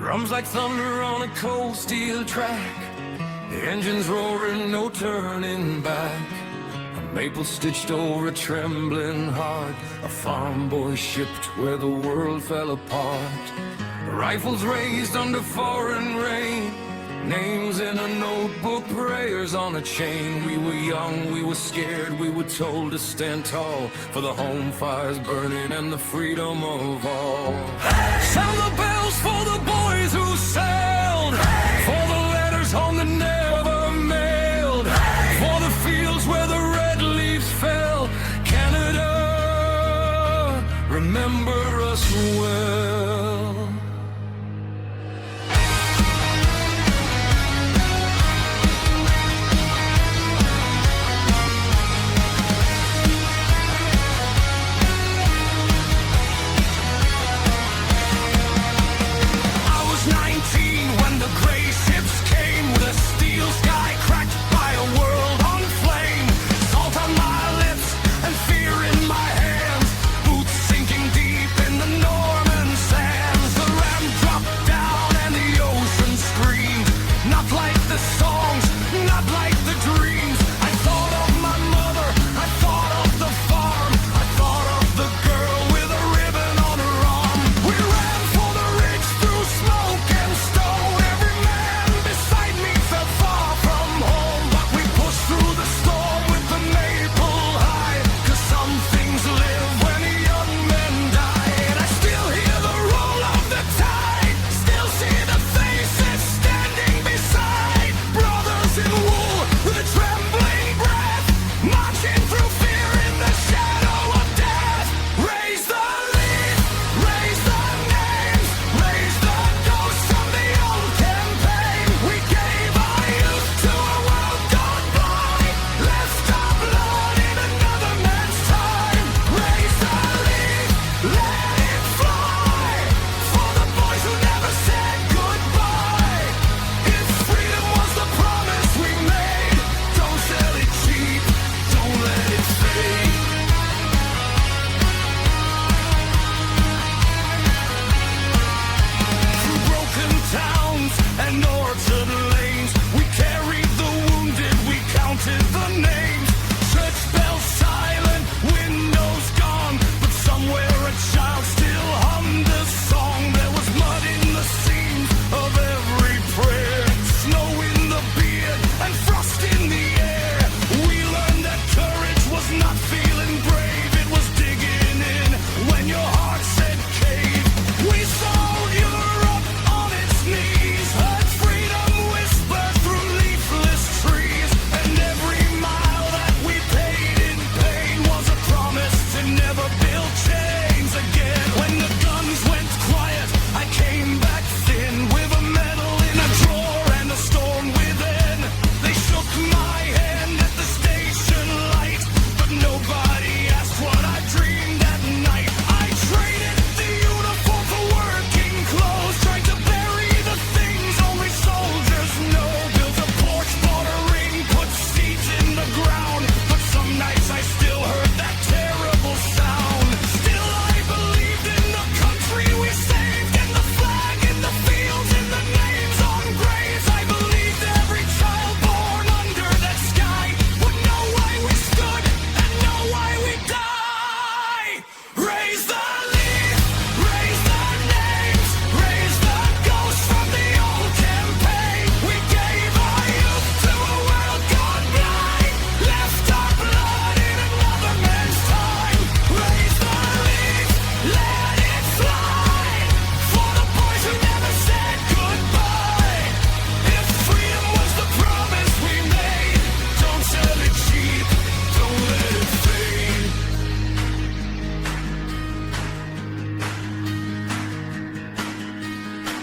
Drums like thunder on a cold steel track, the engines roaring, no turning back. A maple stitched over a trembling heart, a farm boy shipped where the world fell apart. Rifles raised under foreign rain, names in a notebook, prayers on a chain. We were young, we were scared, we were told to stand tall for the home fires burning and the freedom of all. Hey! Sound the bells for the boys who sailed, hey! For the letters home that never mailed, hey! For the fields where the red leaves fell. Canada, remember us well.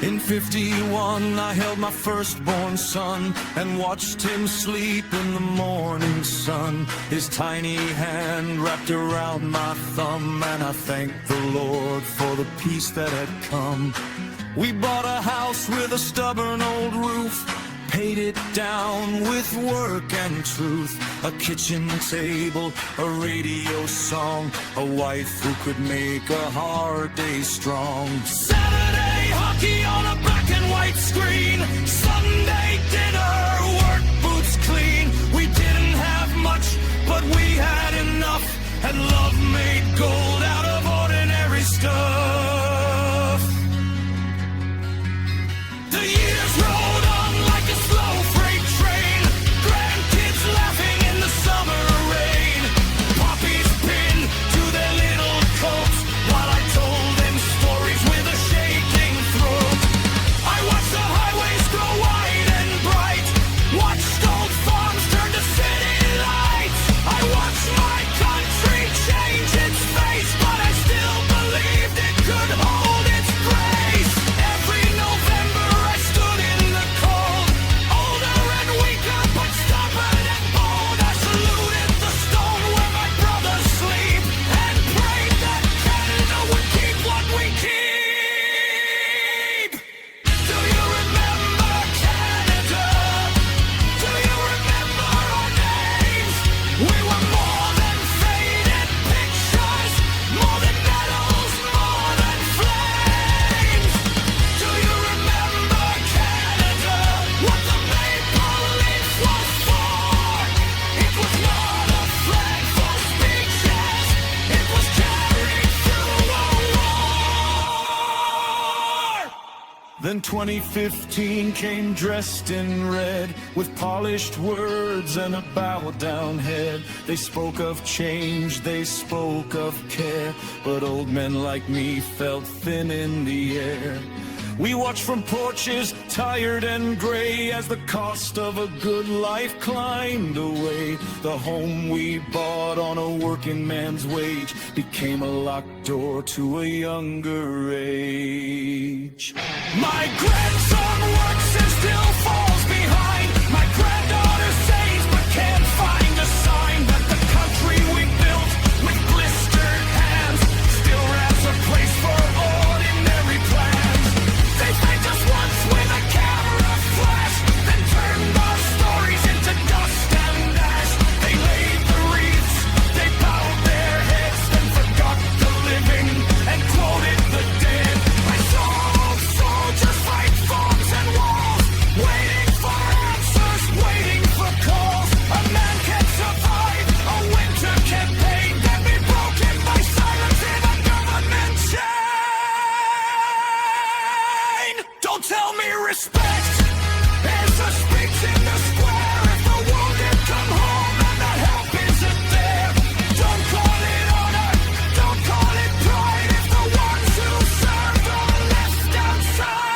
In 51, I held my firstborn son and watched him sleep in the morning sun. His tiny hand wrapped around my thumb, and I thanked the Lord for the peace that had come. We bought a house with a stubborn old roof, paid it down with work and truth. A kitchen table, a radio song, a wife who could make a hard day strong. Saturday hockey on a back black and white screen. Sunday dinner, work boots clean. We didn't have much, but we had enough. And love made gold out of ordinary stuff. The years rolled on like a slow freight train. Grandkids laughing in the summer rain. Poppies pinned to their little coats while I told them stories with a shaking throat. I watched the highways grow wide and bright. Watched old farms turn to city lights. I watched my country change its face, but I still believed it could hold its grace. Every November I stood in the cold, older and weaker but stubborn and bold. I saluted the stone where my brothers sleep and prayed that Canada would keep what we keep. Do you remember Canada? Do you remember our names? We were more than faded pictures, more than medals, more than flames. Do you remember Canada? What the maple leaf was for? It was not a flag for speeches. It was carried through a war. Then 2015 came dressed in red, with polished words and a bowed down head. They spoke of change, they spoke of care, but old men like me felt thin in the air. We watched from porches, tired and gray, as the cost of a good life climbed away. The home we bought on a working man's wage became a locked door to a younger age. My grandson works and still falls behind. My granddaughter saves but can't find a sign that the country we built with blistered hands still has a place for ordinary plans. They thanked us once with a camera flash, then turned our stories into dust and ash. They laid the wreaths, they bowed their heads, then forgot the living and quoted the dead. I saw old soldiers fight farms and walls, waiting for answers, waiting for calls. A man can survive a winter campaign, then be broken by silence in a government chain. Don't tell me respect. There's a speech in the square if the wounded come home and the help isn't there. Don't call it honor, don't call it pride if the ones who served are left outside.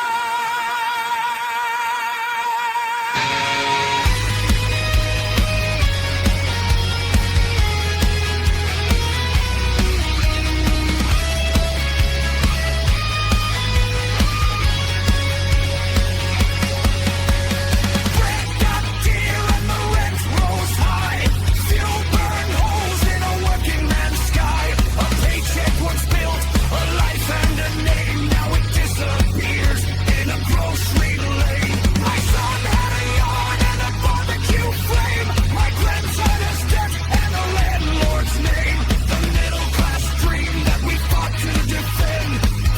Bread got dear and the rent rose high. Fuel burned holes in a working man's sky. A paycheck once built a life and a name. Now it disappears in a grocery lane. My son had a yard and a barbecue flame. My grandson has debt and a landlord's name. The middle class dream that we fought to defend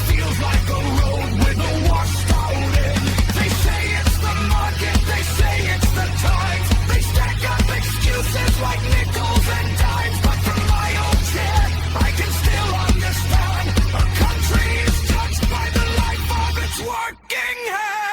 feels like a road with a washed out end. They say it's the market, they say it's the times. They stack up excuses like nickels and dimes. But from my old chair, I can still understand. A country is judged by the life of its working hand.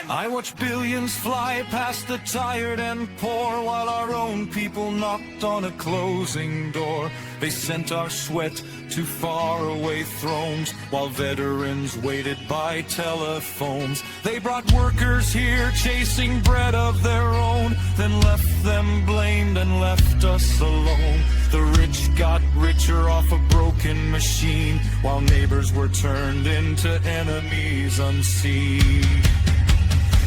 I watch billions fly past the tired and poor, while our own people knocked on a closing door. They sent our sweat to faraway thrones, while veterans waited by telephones. They brought workers here chasing bread of their own, then left them blamed and left us alone. The rich got richer off a broken machine, while neighbors were turned into enemies unseen.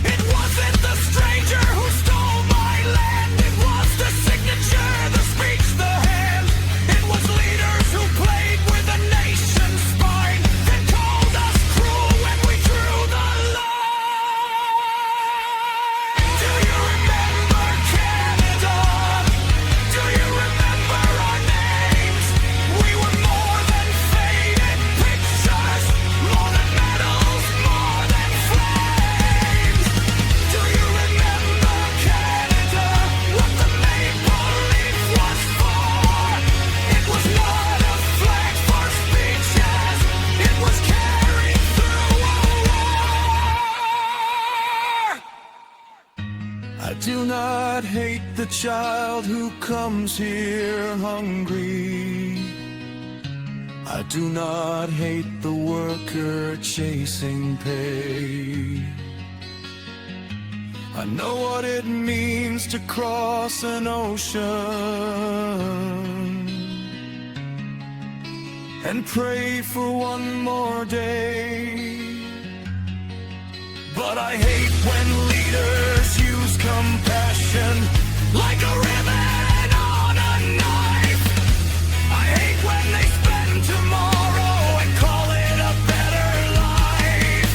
It wasn't the stranger who stole my land. It was the signature, the speech, the hand. It was leaders who played with the nation's spine, then called us cruel when we drew the line. Do you remember Canada? Do you remember our names? We were more than faded pictures, more than child who comes here hungry. I do not hate the worker chasing pay. I know what it means to cross an ocean and pray for one more day. But I hate when leaders use compassion like a ribbon on a knife. I hate when they spend tomorrow and call it a better life.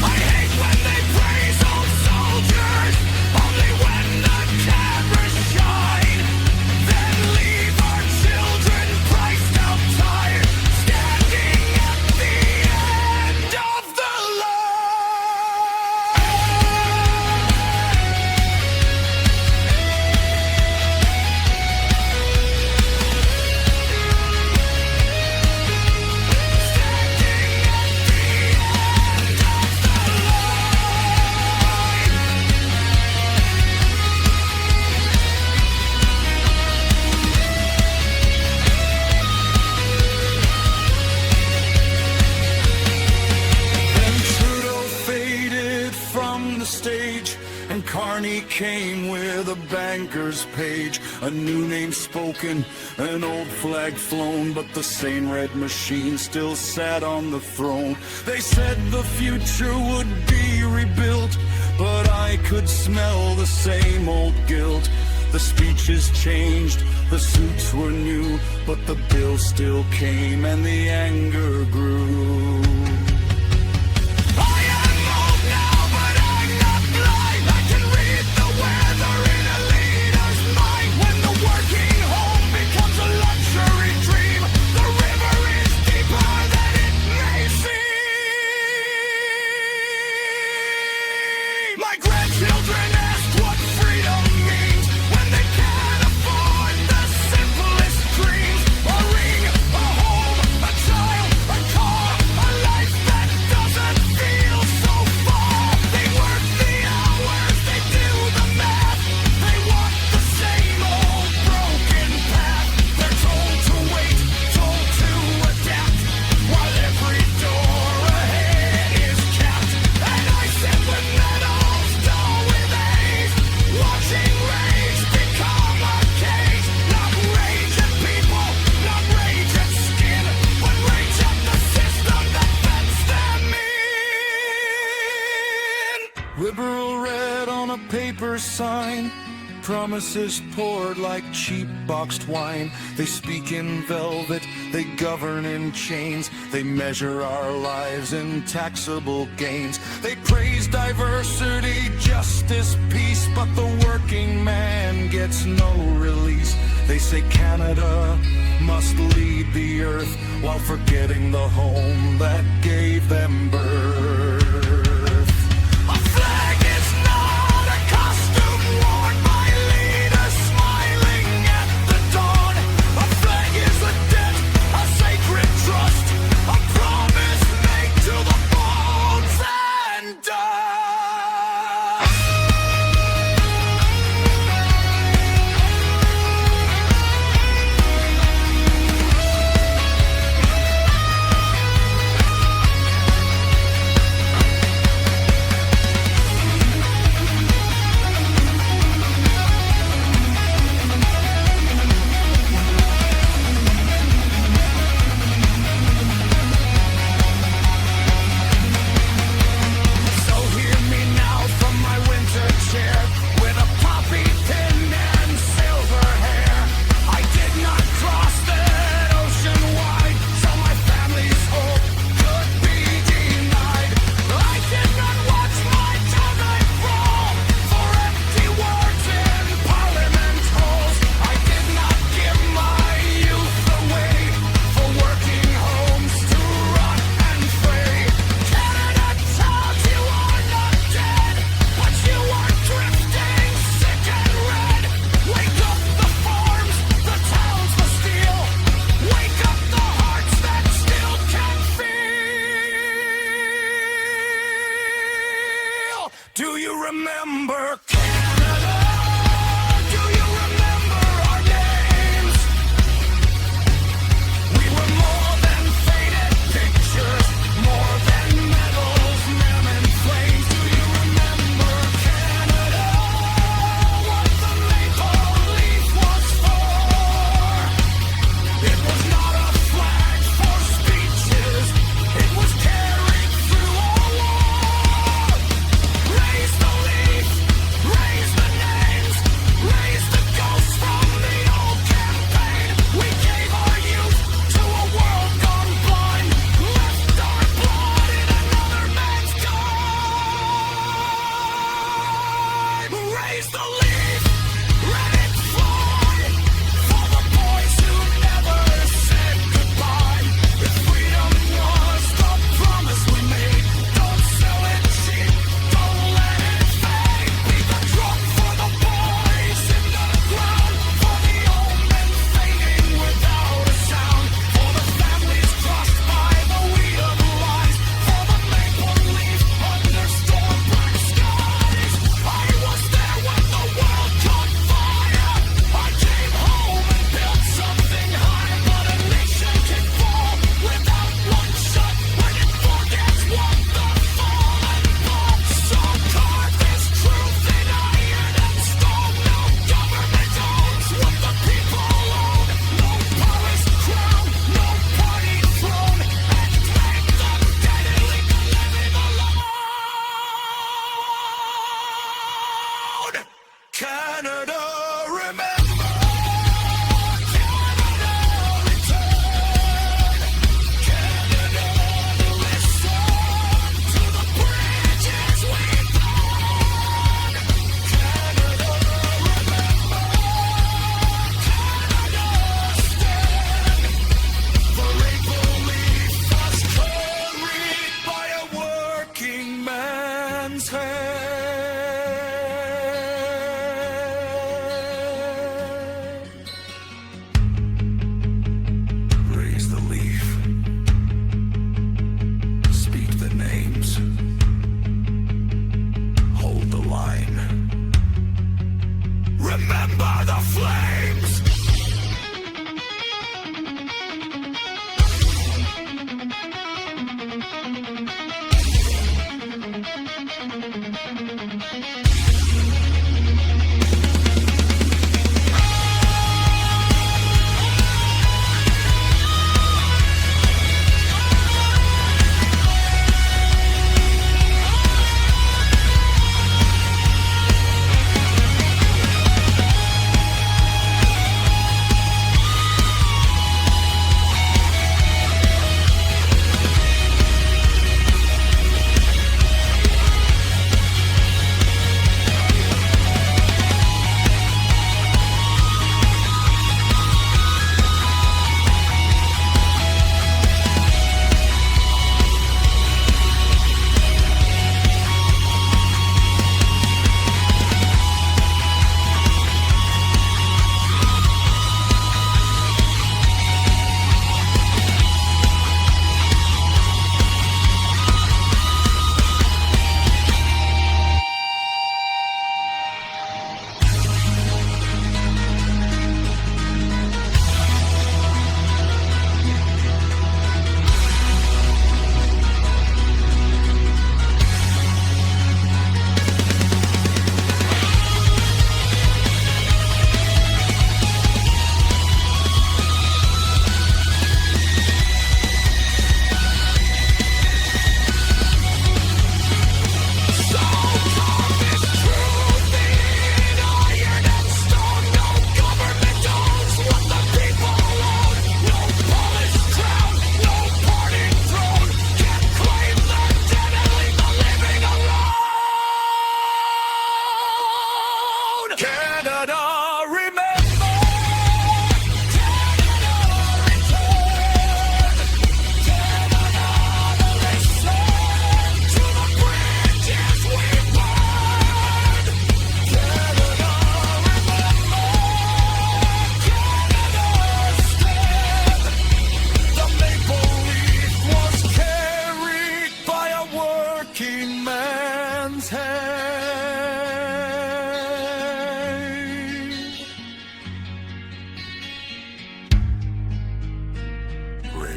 I hate when they praise old soldiers only when the cameras shine, then leave our children priced out tired, standing at the end of the line. Stage, and Carney came with a banker's page. A new name spoken, an old flag flown, but the same red machine still sat on the throne. They said the future would be rebuilt, but I could smell the same old guilt. The speeches changed, the suits were new, but the bill still came and the anger grew. My grandchildren ask what freedom means when they can't afford the simplest dreams. A ring, a home, a child, a car, a life that doesn't feel so far. They work the hours, they do the math. They walk the same old broken path. They're told to wait, told to adapt, while every door ahead is capped. And I said when that watching rage become a cage. Not rage at people, not rage at skin, but rage at the system that fence them in. Liberal red on a paper sign, promises poured like cheap boxed wine. They speak in velvet, they govern in chains. They measure our lives in taxable gains. They praise diversity, justice, peace, but the working man gets no release. They say Canada must lead the earth while forgetting the home that gave them birth. A flag is not a costume worn by leaders smiling at the dawn. A flag is a debt, a sacred trust, a promise made to the bones and dust.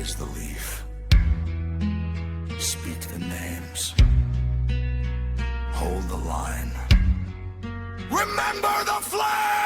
raise the leaf. Speak the names. Hold the line. Remember the flag!